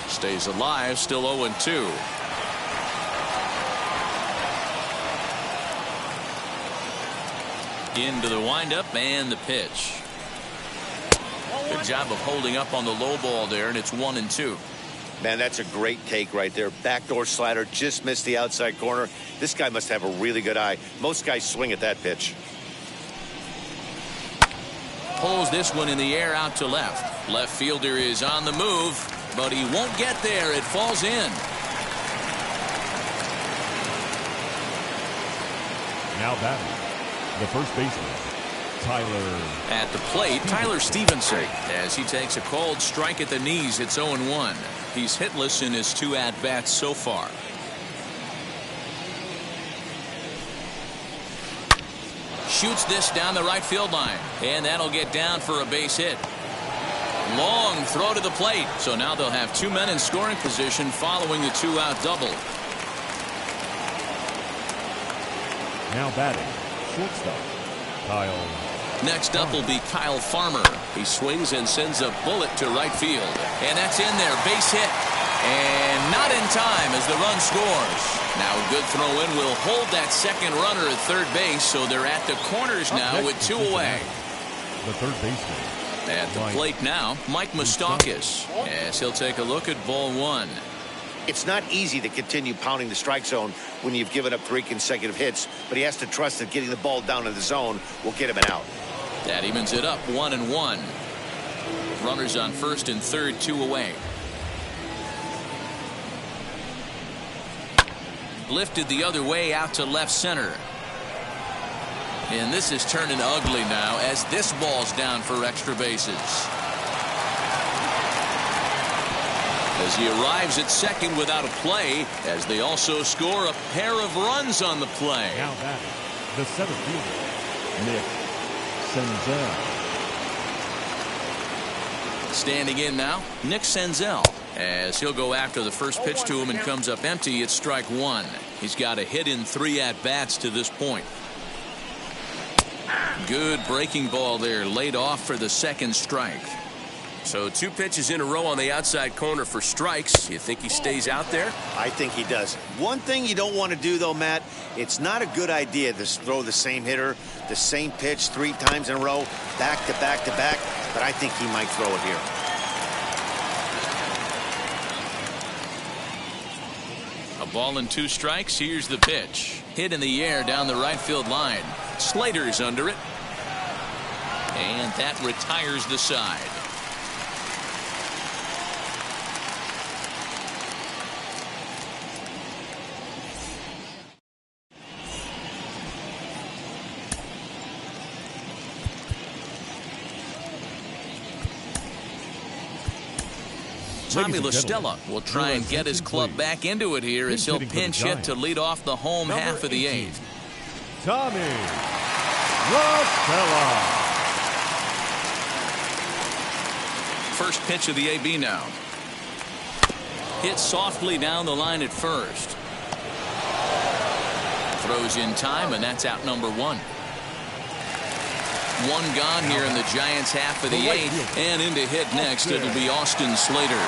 Stays alive, still 0-2. Into the windup and the pitch. Good job of holding up on the low ball there, and it's 1-2. Man, that's a great take right there. Backdoor slider, just missed the outside corner. This guy must have a really good eye. Most guys swing at that pitch. Pulls this one in the air out to left. Left fielder is on the move, but he won't get there. It falls in. Now batting, the first baseman, Tyler. At the plate, Tyler Stevenson, as he takes a cold strike at the knees. It's 0-1. He's hitless in his 2 at-bats so far. Shoots this down the right field line, and that'll get down for a base hit. Long throw to the plate, so now they'll have 2 men in scoring position following the 2-out double. Now batting, shortstop, Kyle. Next up will be Kyle Farmer. He swings and sends a bullet to right field, and that's in there, base hit, and not in time as the run scores. Now a good throw in will hold that second runner at third base, so they're at the corners now with 2 away. The third baseman. At the plate now, Mike Moustakas, as he'll take a look at ball 1. It's not easy to continue pounding the strike zone when you've given up 3 consecutive hits, but he has to trust that getting the ball down in the zone will get him an out. That evens it up 1-1. Runners on first and third, 2 away. Lifted the other way out to left center. And this is turning ugly now as this ball's down for extra bases. As he arrives at second without a play, as they also score a pair of runs on the play. Now batting, the center fielder, Nick Senzel. Standing in now, Nick Senzel, as he'll go after the first pitch to him and comes up empty. It's strike 1. He's got a hit in 3 at-bats to this point. Good breaking ball there, laid off for the second strike. So 2 pitches in a row on the outside corner for strikes. You think he stays out there? I think he does. One thing you don't want to do, though, Matt, it's not a good idea to throw the same hitter, the same pitch 3 times in a row, back to back to back, but I think he might throw it here. A ball and 2 strikes. Here's the pitch. Hit in the air down the right field line. Slater's under it. And that retires the side. Tommy La Ladies and Stella gentlemen, will try and get his club please. back into it here as he'll Pinch hitting pinch for the hit to lead off the home Number half of the 18, eighth. Tommy La Stella. First pitch of the AB now. Hit softly down the line at first. Throws in time, and that's out number one. One gone here in the Giants half of the eighth, and into hit next, it'll be Austin Slater.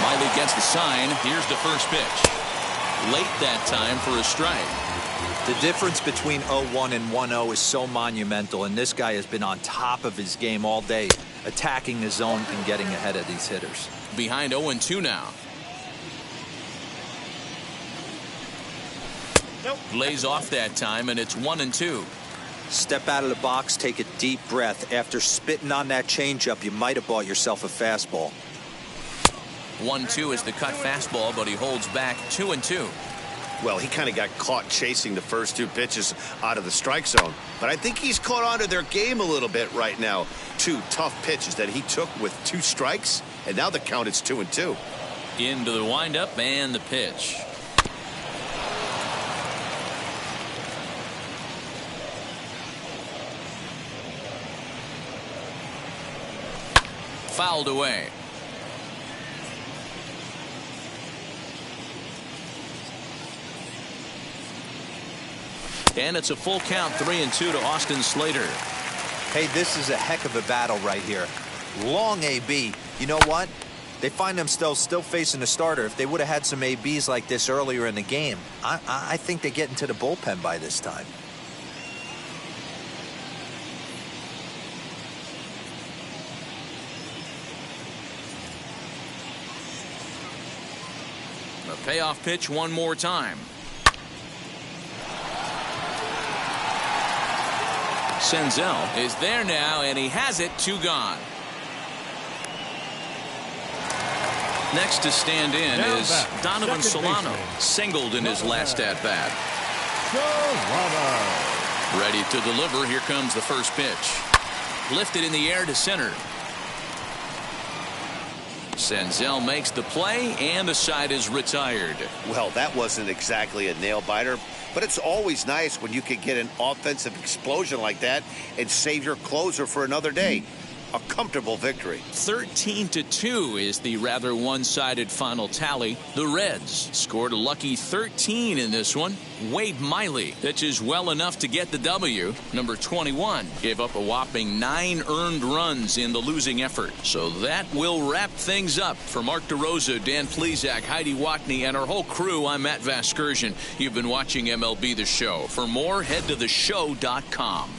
Miley gets the sign. Here's the first pitch. Late that time for a strike. The difference between 0-1 and 1-0 is so monumental, and this guy has been on top of his game all day, attacking the zone and getting ahead of these hitters. Behind 0-2 now. Lays off that time, and it's 1-2. Step out of the box, take a deep breath. After spitting on that changeup, you might have bought yourself a fastball. 1-2 is the cut fastball, but he holds back 2-2. Well, he kind of got caught chasing the first two pitches out of the strike zone. But I think he's caught on to their game a little bit right now. Two tough pitches that he took with two strikes, and now the count is 2-2. Into the windup and the pitch. Fouled away. And it's a full count, 3-2 to Austin Slater. Hey, this is a heck of a battle right here. Long AB. You know what? They find themselves still facing a starter. If they would have had some ABs like this earlier in the game, I think they get into the bullpen by this time. The payoff pitch one more time. Senzel is there now, and he has it, 2 gone. Next to stand in Now is back, Donovan second Solano, baseman. singled in his last at-bat. Solano. Ready to deliver. Here comes the first pitch. Lifted in the air to center. Senzel makes the play, and the side is retired. Well, that wasn't exactly a nail-biter, but it's always nice when you can get an offensive explosion like that and save your closer for another day. A comfortable victory. 13-2 is the rather one-sided final tally. The Reds scored a lucky 13 in this one. Wade Miley pitches well enough to get the W. Number 21 gave up a whopping 9 earned runs in the losing effort. So that will wrap things up. For Mark DeRosa, Dan Plesac, Heidi Watney, and our whole crew, I'm Matt Vasgersian. You've been watching MLB The Show. For more, head to theshow.com.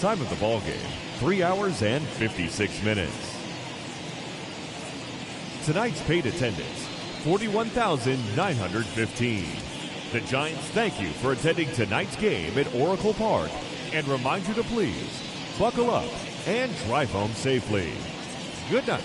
Time of the ball game, 3 hours and 56 minutes. Tonight's paid attendance, 41,915. The Giants thank you for attending tonight's game at Oracle Park and remind you to please buckle up and drive home safely. Good night.